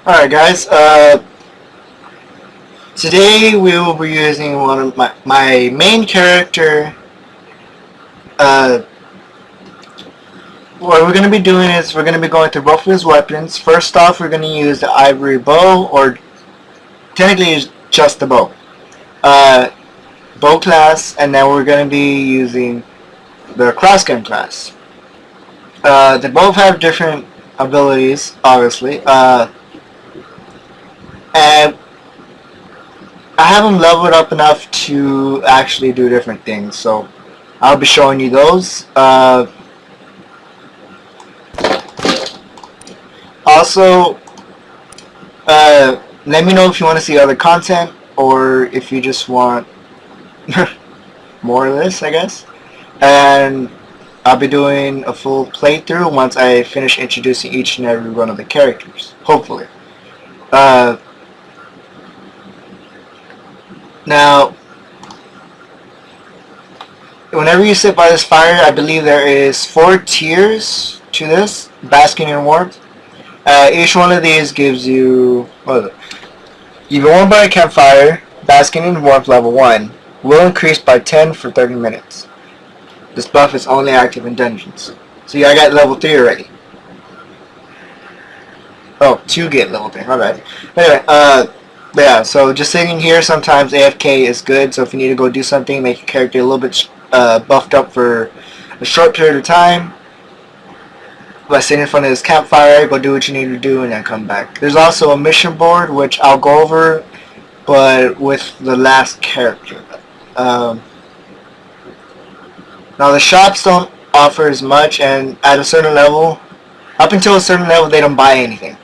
Alright guys, today we will be using one of my main character. What we're going to be doing is we're going to be going through both of his weapons. First off, we're going to use the ivory bow, or technically it's just the bow. Bow class, and then we're going to be using the crossgun class. They both have different abilities, obviously. And I haven't leveled up enough to actually do different things, so I'll be showing you those. Also, let me know if you want to see other content, or if you just want more of this, I guess. And I'll be doing a full playthrough once I finish introducing each and every one of the characters, hopefully. Now, whenever you sit by this fire, I believe there is 4 tiers to this, basking in warmth. Each one of these gives you, you've been warmed by a campfire, basking in warmth level 1, will increase by 10 for 30 minutes. This buff is only active in dungeons. So yeah, I got level 3 already. Oh, to get level 3, my bad. Anyway, yeah, so just sitting here, sometimes AFK is good, so if you need to go do something, make your character a little bit buffed up for a short period of time, by sitting in front of this campfire, go do what you need to do, and then come back. There's also a mission board, which I'll go over, but with the last character. Now the shops don't offer as much, and at a certain level, up until a certain level, they don't buy anything.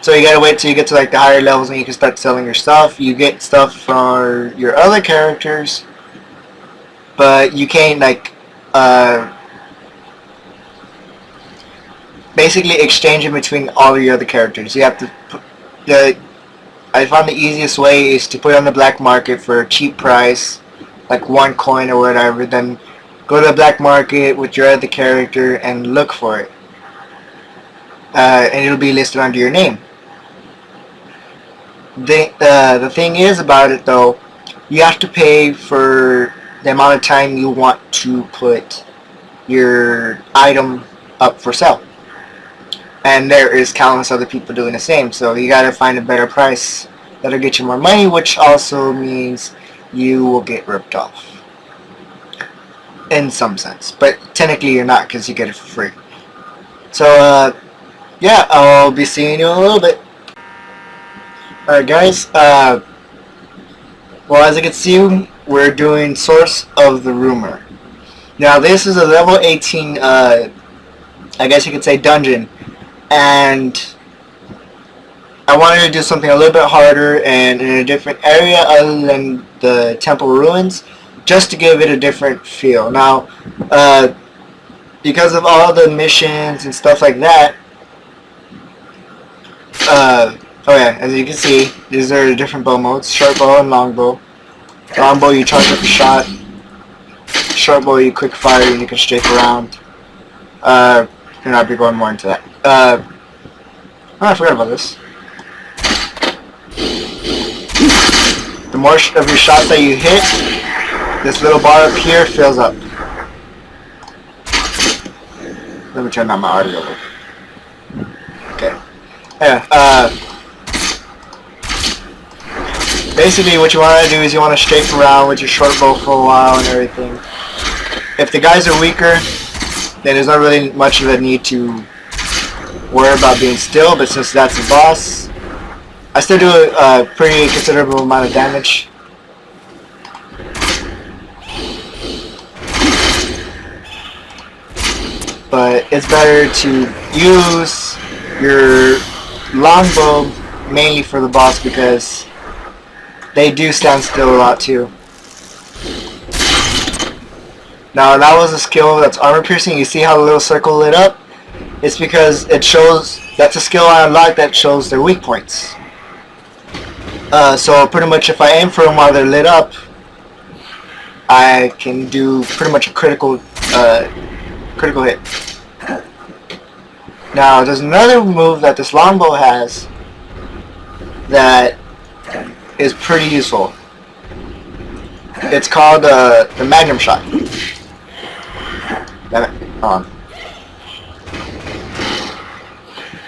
So you gotta wait till you get to like the higher levels and you can start selling your stuff. You get stuff for your other characters, but you can't like basically exchange it between all of your other characters. You have to put I found the easiest way is to put it on the black market for a cheap price, like 1 coin or whatever, then go to the black market with your other character and look for it. And it'll be listed under your name. The thing is about it though, you have to pay for the amount of time you want to put your item up for sale. And there is countless other people doing the same, so you gotta find a better price that'll get you more money, which also means you will get ripped off. In some sense. But technically you're not, because you get it for free. So, yeah, I'll be seeing you in a little bit. Alright guys, well, as you can see, we're doing Source of the Rumor. Now this is a level 18, I guess you could say dungeon, and I wanted to do something a little bit harder and in a different area other than the temple ruins, just to give it a different feel. Now, because of all the missions and stuff like that, oh yeah, as you can see, these are the different bow modes, short bow and long bow. Long bow you charge up a shot, short bow you quick fire and you can strafe around. And I'll be going more into that. Oh, I forgot about this. The more of your shots that you hit, this little bar up here fills up. Let me turn on my audio. Okay. Yeah, basically what you want to do is you want to strafe around with your short bow for a while and everything. If the guys are weaker, then there's not really much of a need to worry about being still, but since that's the boss, I still do a pretty considerable amount of damage. But it's better to use your longbow mainly for the boss because they do stand still a lot too. Now that was a skill that's armor piercing. You see how the little circle lit up? It's because it shows, that's a skill I unlocked that shows their weak points. So pretty much if I aim for them while they're lit up, I can do pretty much a critical hit. Now, there's another move that this longbow has that is pretty useful. It's called the Magnum Shot. Damn it. Hold on.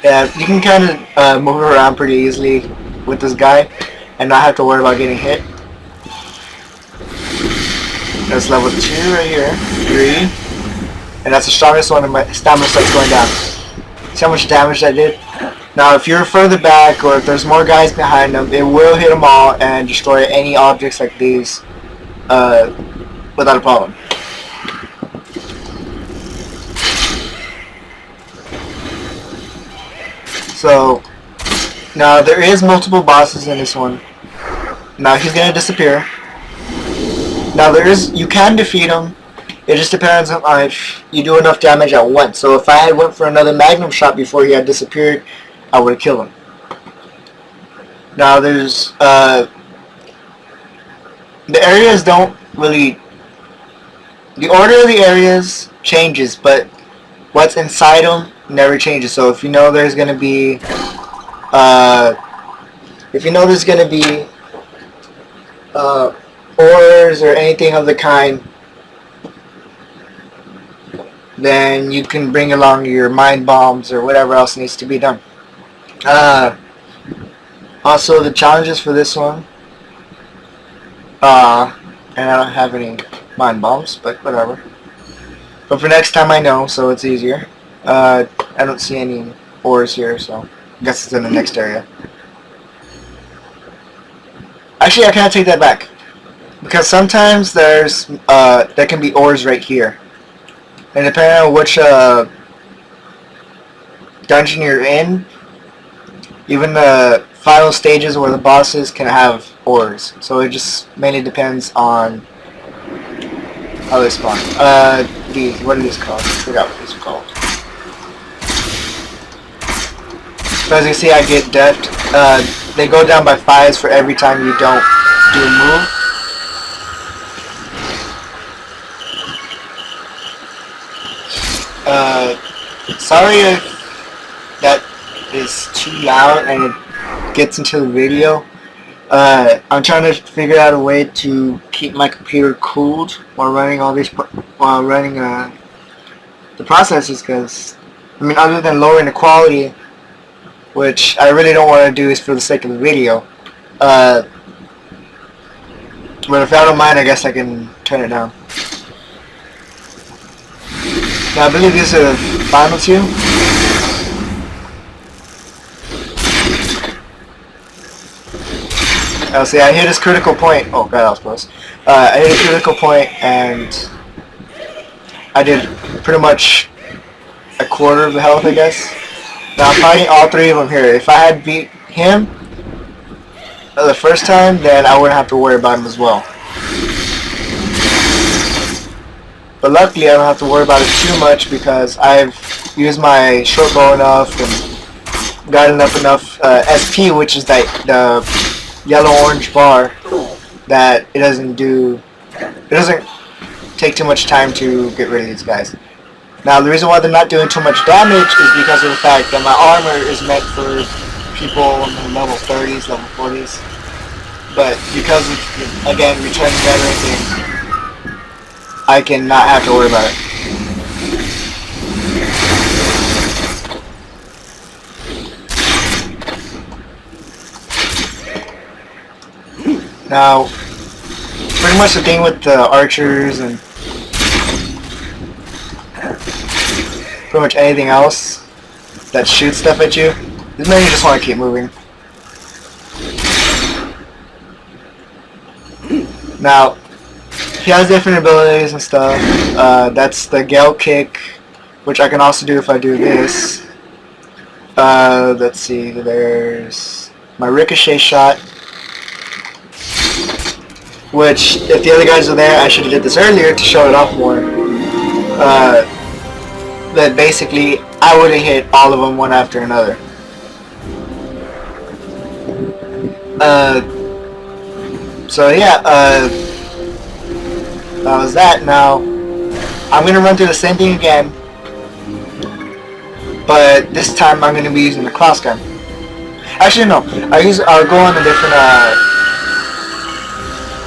Yeah, you can kind of move around pretty easily with this guy and not have to worry about getting hit. That's level 2 right here. 3. And that's the strongest one, and my stamina starts going down. See how much damage that did? Now, if you're further back, or if there's more guys behind them, it will hit them all and destroy any objects like these without a problem. So, now there is multiple bosses in this one. Now he's gonna disappear. Now you can defeat him. It just depends on if you do enough damage at once. So if I had went for another Magnum Shot before he had disappeared, I would have killed him. Now there's the areas don't really. The order of the areas changes, but what's inside them never changes. So if you know there's gonna be, ores or anything of the kind, then you can bring along your mind bombs or whatever else needs to be done. Also, the challenges for this one, and I don't have any mind bombs, but whatever. But for next time I know, so it's easier. I don't see any ores here, so I guess it's in the next area. Actually, I can't take that back, because sometimes there can be ores right here, and depending on which dungeon you're in, even the final stages where the bosses can have ores. So it just mainly depends on how they spawn. What are these called? I forgot what these are called. So as you see, I get death. They go down by 5s for every time you don't do a move. Sorry if that is too loud and it gets into the video. I'm trying to figure out a way to keep my computer cooled while running the processes, because I mean, other than lowering the quality, which I really don't want to do, is for the sake of the video. But if I don't mind, I guess I can turn it down. Now I believe these are the final 2. Oh, see, I hit his critical point. Oh god, that was close. I hit a critical point and I did pretty much a quarter of the health, I guess. Now I'm fighting all 3 of them here. If I had beat him the first time, then I wouldn't have to worry about him as well. But luckily I don't have to worry about it too much, because I've used my short bow enough and gotten up enough SP, which is the yellow-orange bar, that it doesn't take too much time to get rid of these guys. Now the reason why they're not doing too much damage is because of the fact that my armor is meant for people in level 30s, level 40s. But because of, again, returning veteran thing, I can not have to worry about it. Now, pretty much the thing with the archers and pretty much anything else that shoots stuff at you is mainly just want to keep moving. Now, he has different abilities and stuff. That's the Gale Kick, which I can also do if I do this. Let's see, there's my Ricochet Shot, which, if the other guys are there, I should have did this earlier to show it off more. That basically, I would have hit all of them one after another. So yeah, that was that. Now, I'm going to run through the same thing again, but this time I'm going to be using the cross gun. Actually, no. I'll go on a different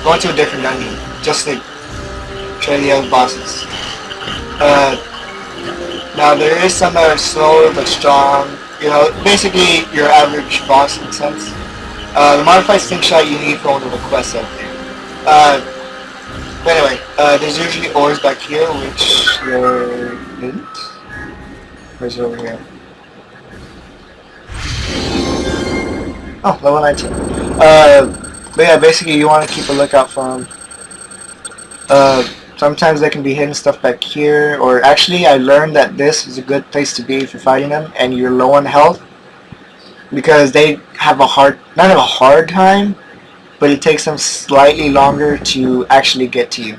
go into a different dungeon just to try the other bosses. Now there is some that are slower but strong. You know, basically your average boss in a sense. The modified slingshot you need for one of the quests out there. But anyway, there's usually ores back here, which there isn't. Where's it over here? Oh, level 19. But yeah, basically you want to keep a lookout for them. Sometimes they can be hidden stuff back here, or actually I learned that this is a good place to be if you're fighting them and you're low on health, because they have not a hard time, but it takes them slightly longer to actually get to you.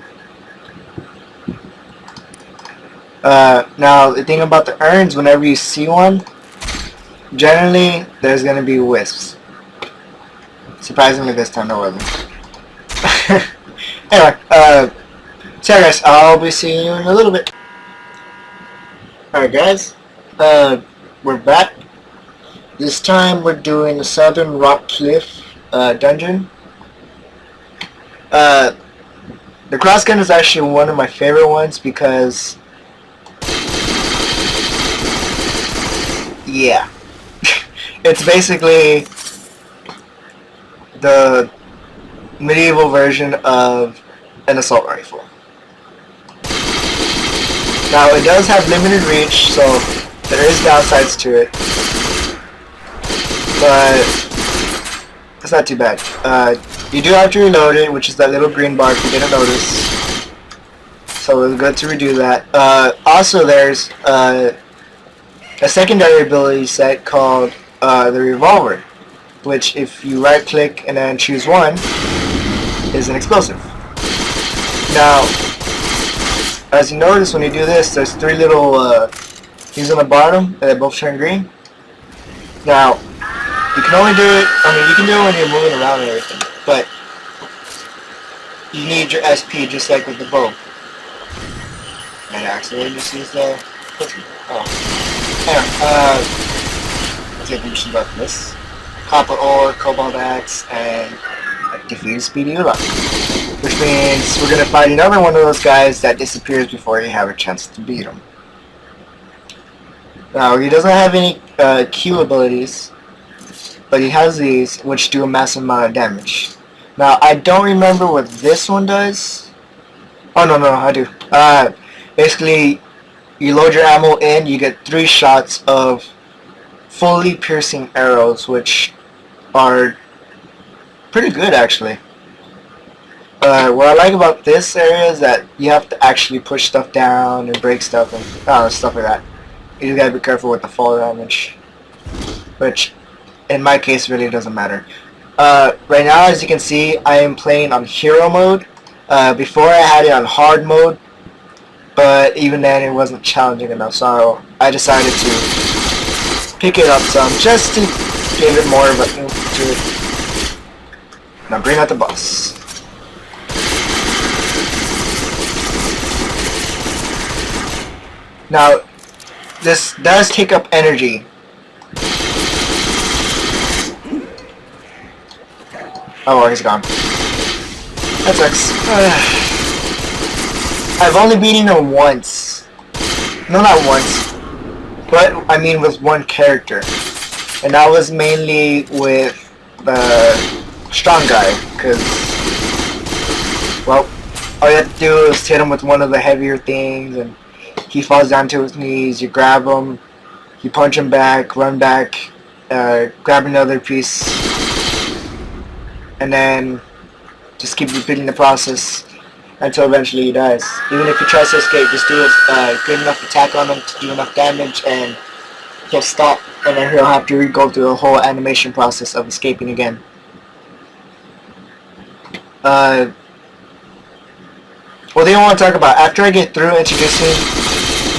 Now the thing about the urns, whenever you see one, generally there's going to be wisps. Surprisingly this time there wasn't. Anyway, so yeah guys, I'll be seeing you in a little bit. Alright guys, we're back. This time we're doing the Southern Rock Cliff dungeon. The cross gun is actually one of my favorite ones because, yeah, it's basically the medieval version of an assault rifle. Now it does have limited reach, so there is downsides to it, but it's not too bad. You do have to reload it, which is that little green bar if you didn't notice, so it's good to redo that. Also there's a secondary ability set called the revolver, which if you right click and then choose one, is an explosive. Now, as you notice when you do this, there's three little things on the bottom, and they both turn green. Now, you can only do it, you can do it when you're moving around and everything, but you need your SP just like with the bow. And I accidentally just used the cookie. Oh. Anyway, let's get into about this. Copper ore, cobalt axe, and defeat speedy Ula. Which means we're going to fight another one of those guys that disappears before you have a chance to beat him. Now, he doesn't have any Q abilities, but he has these, which do a massive amount of damage. Now, I don't remember what this one does. Oh, no, I do. Basically, you load your ammo in, you get 3 shots of fully piercing arrows, which are pretty good, actually. What I like about this area is that you have to actually push stuff down and break stuff and stuff like that. You just gotta be careful with the fall damage, which in my case really doesn't matter. Right now, as you can see, I am playing on hero mode. Before I had it on hard mode, but even then it wasn't challenging enough, so I decided to pick it up some just to give it more of a oomph to it. Now bring out the boss. Now, this does take up energy. Oh, well, he's gone. That sucks. I've only beaten him once. No, not once. But, I mean with one character. And that was mainly with the strong guy. Because, well, all you have to do is hit him with one of the heavier things and he falls down to his knees, you grab him, you punch him back, run back, grab another piece, and then just keep repeating the process until eventually he dies. Even if he tries to escape, just do a good enough attack on him to do enough damage and he'll stop, and then he'll have to go through the whole animation process of escaping again. What do you want to talk about? After I get through introducing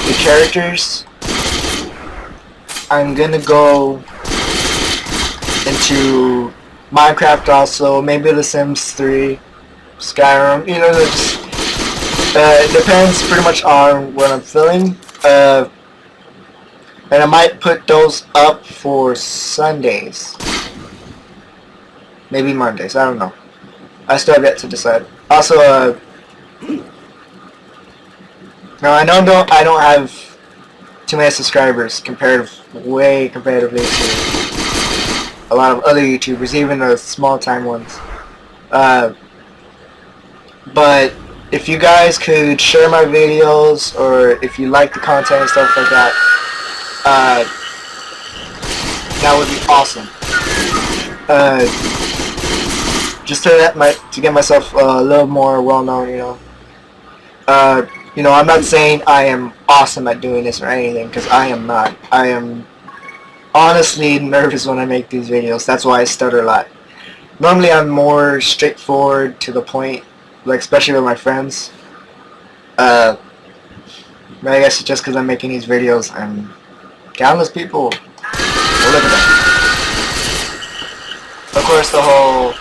the characters, I'm gonna go into Minecraft also, maybe The Sims 3, Skyrim, you know, just, it depends pretty much on what I'm feeling. And I might put those up for Sundays. Maybe Mondays, I don't know. I still have yet to decide. Also, no, I don't have too many subscribers comparatively to a lot of other YouTubers, even the small time ones. But if you guys could share my videos, or if you like the content and stuff like that, that would be awesome. Just to get myself a little more well known, you know. I'm not saying I am awesome at doing this or anything, because I am not. I am honestly nervous when I make these videos. That's why I stutter a lot. Normally I'm more straightforward, to the point, like especially with my friends. But I guess it's just because I'm making these videos and countless people will look at them. Of course, the whole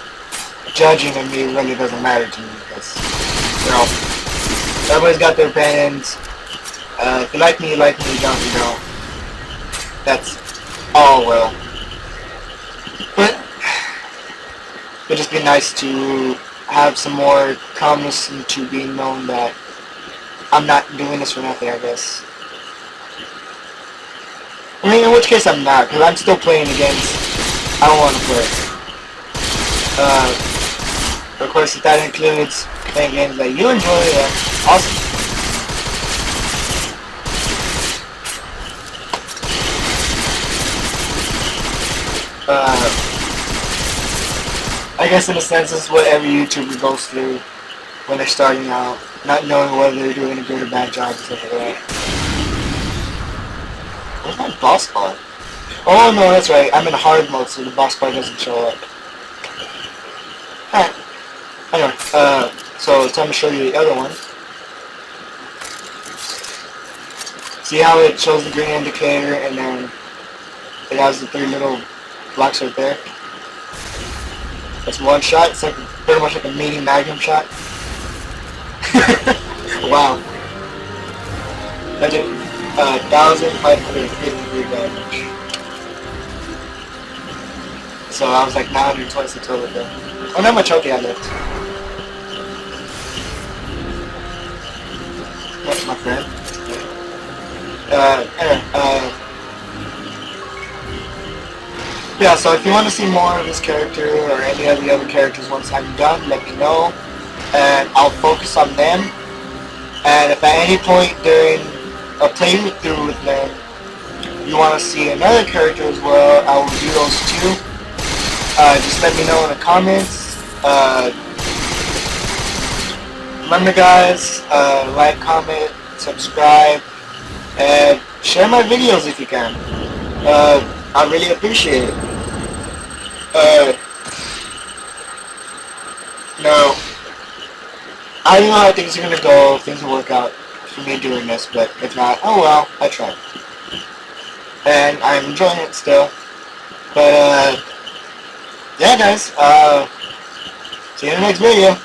judging of me really doesn't matter to me, because, you know, everybody's got their opinions. If you like me, you like me. You don't, you don't. That's all well. But it'd just be nice to have some more calmness into being known that I'm not doing this for nothing, I guess. I mean, in which case I'm not, because I'm still playing against I don't want to play. Of course, if that includes playing games that you enjoy, awesome. I guess in a sense, this is what every YouTuber goes through when they're starting out, not knowing whether they're doing a good or bad job and stuff like that. Where's my boss bar? Oh no, that's right, I'm in hard mode, so the boss bar doesn't show up. Alright. Anyway, so it's time to show you the other one. See how it shows the green indicator, and then it has the 3 little blocks right there? That's one shot. It's like pretty much like a mini magnum shot. Wow. I did 1,553 damage. So I was like 926 over there. Oh, not much okay I left. That's my friend. Anyway, yeah, so if you want to see more of this character or any of the other characters once I'm done, let me know, and I'll focus on them. And if at any point during a playthrough with them you want to see another character as well, I will do those too. Just let me know in the comments. Remember guys, like, comment, subscribe, and share my videos if you can. I really appreciate it. No, I don't know how things are gonna go, if things will work out for me doing this, but if not, oh well, I tried. And I'm enjoying it still. But, yeah guys, see you in the next video.